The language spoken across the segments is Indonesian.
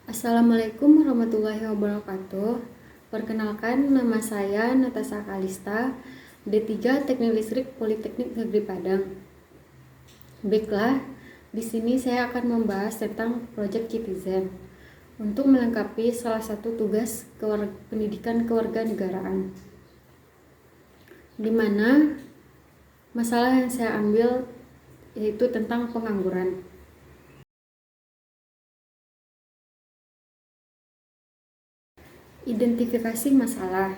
Assalamualaikum warahmatullahi wabarakatuh. Perkenalkan, nama saya Natasha Kalista, D3 Teknik Listrik Politeknik Negeri Padang. Baiklah, di sini saya akan membahas tentang Project Citizen untuk melengkapi salah satu tugas pendidikan kewarganegaraan, di mana masalah yang saya ambil yaitu tentang pengangguran. Identifikasi masalah.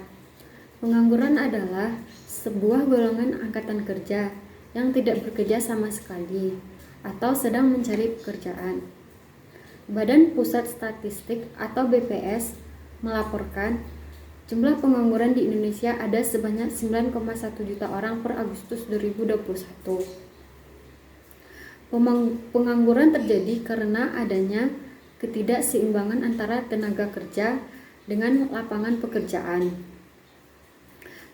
Pengangguran adalah sebuah golongan angkatan kerja yang tidak bekerja sama sekali atau sedang mencari pekerjaan. Badan Pusat Statistik atau BPS melaporkan jumlah pengangguran di Indonesia ada sebanyak 9,1 juta orang per Agustus 2021. Pengangguran terjadi karena adanya ketidakseimbangan antara tenaga kerja dengan lapangan pekerjaan.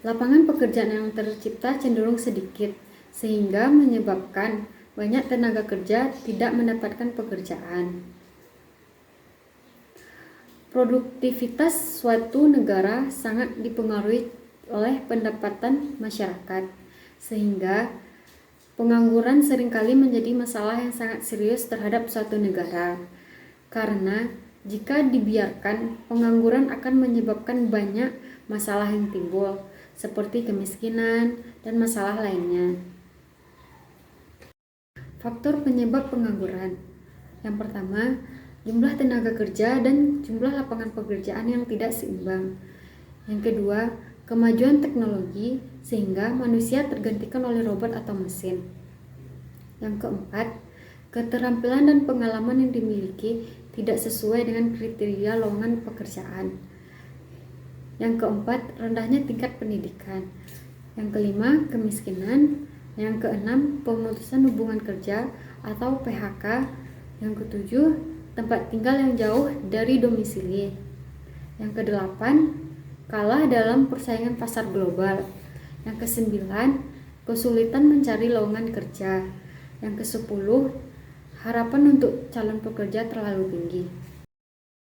Lapangan pekerjaan yang tercipta cenderung sedikit, sehingga menyebabkan banyak tenaga kerja tidak mendapatkan pekerjaan. Produktivitas suatu negara sangat dipengaruhi oleh pendapatan masyarakat, sehingga pengangguran seringkali menjadi masalah yang sangat serius terhadap suatu negara, karena jika dibiarkan, pengangguran akan menyebabkan banyak masalah yang timbul, seperti kemiskinan dan masalah lainnya. Faktor penyebab pengangguran. Yang pertama, jumlah tenaga kerja dan jumlah lapangan pekerjaan yang tidak seimbang. Yang kedua, kemajuan teknologi sehingga manusia tergantikan oleh robot atau mesin. Yang keempat, keterampilan dan pengalaman yang dimiliki tidak sesuai dengan kriteria lowongan pekerjaan. Yang keempat, rendahnya tingkat pendidikan. Yang kelima, kemiskinan. Yang keenam, pemutusan hubungan kerja atau PHK. Yang ketujuh, tempat tinggal yang jauh dari domisili. Yang kedelapan, kalah dalam persaingan pasar global. Yang kesembilan, kesulitan mencari lowongan kerja. Yang kesepuluh, harapan untuk calon pekerja terlalu tinggi.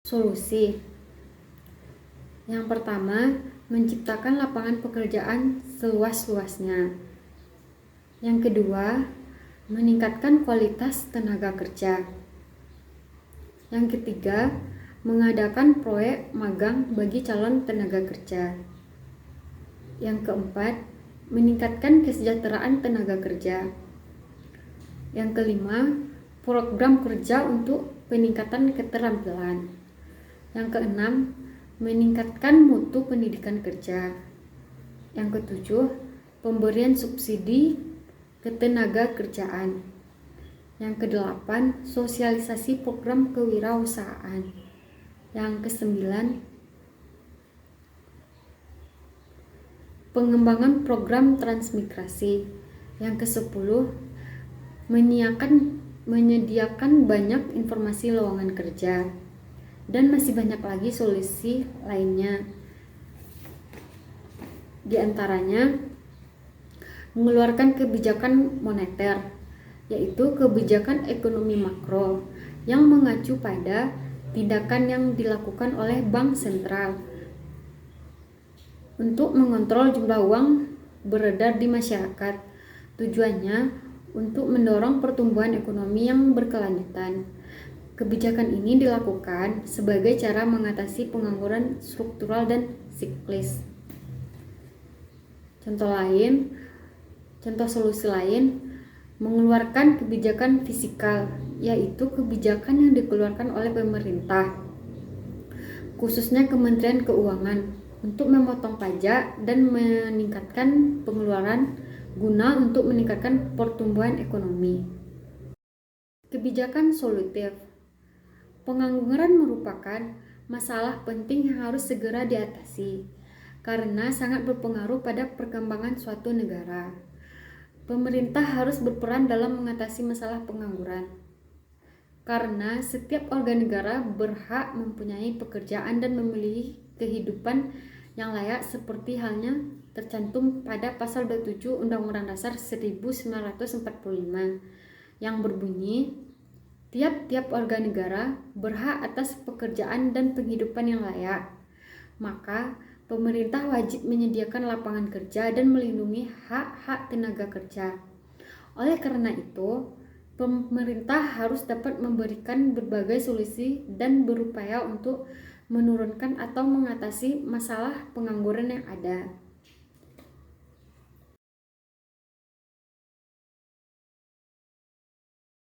Solusi. Yang pertama, menciptakan lapangan pekerjaan seluas-luasnya. Yang kedua, meningkatkan kualitas tenaga kerja. Yang ketiga, mengadakan proyek magang bagi calon tenaga kerja. Yang keempat, meningkatkan kesejahteraan tenaga kerja. Yang kelima, program kerja untuk peningkatan keterampilan. Yang keenam, meningkatkan mutu pendidikan kerja. Yang ketujuh, pemberian subsidi ketenaga kerjaan. Yang kedelapan, sosialisasi program kewirausahaan. Yang kesembilan, pengembangan program transmigrasi. Yang kesepuluh, menyediakan banyak informasi lowongan kerja, dan masih banyak lagi solusi lainnya. Di antaranya, mengeluarkan kebijakan moneter, yaitu kebijakan ekonomi makro yang mengacu pada tindakan yang dilakukan oleh bank sentral untuk mengontrol jumlah uang beredar di masyarakat. Tujuannya untuk mendorong pertumbuhan ekonomi yang berkelanjutan. Kebijakan ini dilakukan sebagai cara mengatasi pengangguran struktural dan siklis. Contoh solusi lain, mengeluarkan kebijakan fiskal, yaitu kebijakan yang dikeluarkan oleh pemerintah, khususnya Kementerian Keuangan, untuk memotong pajak dan meningkatkan pengeluaran guna untuk meningkatkan pertumbuhan ekonomi. Kebijakan solutif. Pengangguran merupakan masalah penting yang harus segera diatasi karena sangat berpengaruh pada perkembangan suatu negara. Pemerintah harus berperan dalam mengatasi masalah pengangguran karena setiap warga negara berhak mempunyai pekerjaan dan memiliki kehidupan yang layak seperti halnya tercantum pada pasal 27 Undang-Undang Dasar 1945 yang berbunyi, Tiap-tiap warga negara berhak atas pekerjaan dan penghidupan yang layak. Maka, pemerintah wajib menyediakan lapangan kerja dan melindungi hak-hak tenaga kerja. Oleh karena itu, pemerintah harus dapat memberikan berbagai solusi dan berupaya untuk menurunkan atau mengatasi masalah pengangguran yang ada.